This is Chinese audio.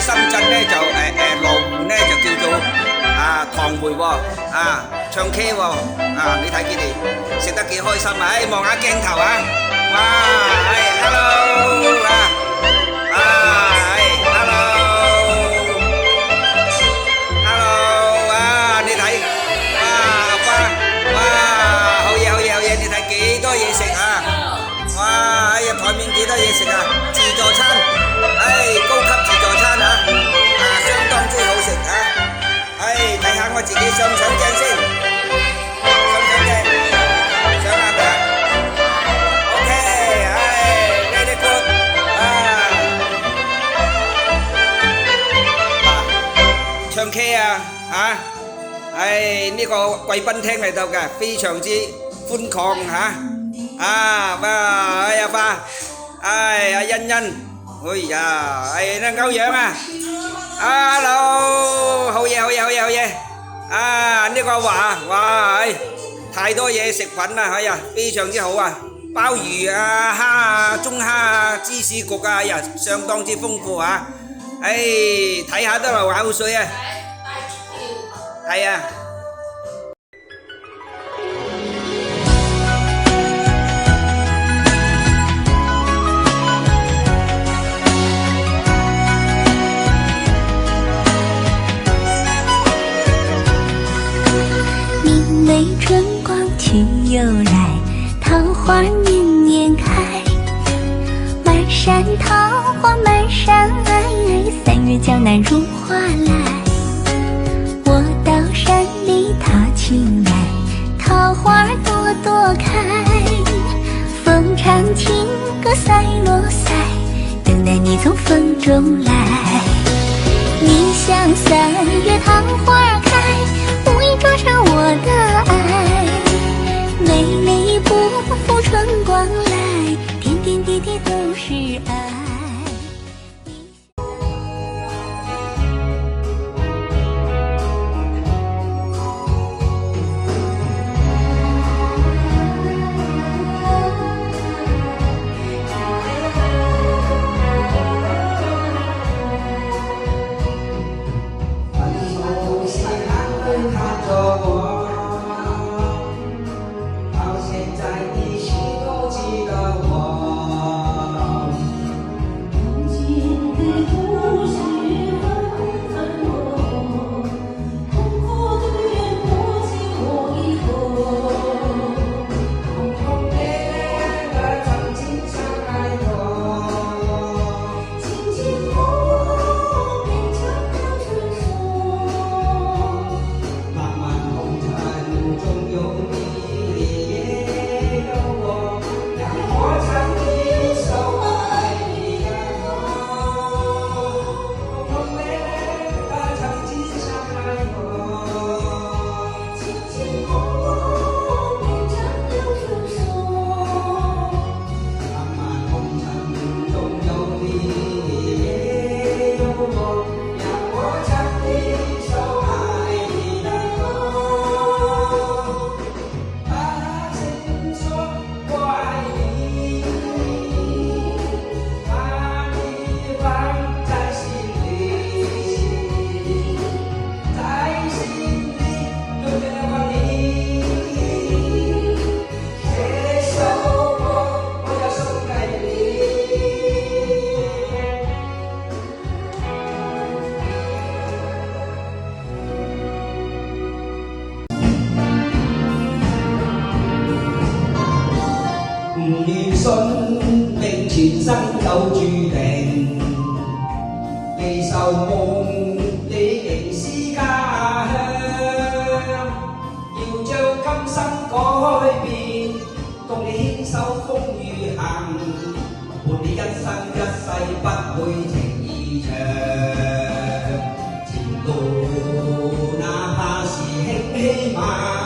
深圳咧就羅湖咧就叫做糖梅喎，唱 K 喎，你睇佢哋食得幾開心啊！望下鏡頭啊，哇，hello hello 你睇，阿花，好嘢，你睇幾多嘢食啊！哇，台面幾多嘢食啊！自助餐，高級自助餐相當之好食睇下我自己上唔上鏡先，上唔上鏡？上啦係咪？OK，very good，唱 K 呢個貴賓廳嚟到嘅，非常之寬曠阿花，阿欣欣。歐陽hello， 好嘢，呢個華，哇，太多嘢食品啦，非常之好鮑魚蝦中蝦芝士焗相當之豐富睇下都流口水係春光去又来，桃花年年开。满山桃花满山爱，3月江南如画来。我到山里踏青来，桃花朵朵开。风唱情歌赛罗赛，等待你从风中来。你像3月桃花开，无意灼伤我的爱，美丽不负春光来，点点滴滴都是爱。信命前生有注定，未受夢你仍是家鄉，要將今生改變，共你牽手風雨行，伴你一生一世不會情意長，前路哪怕是輕稀晚。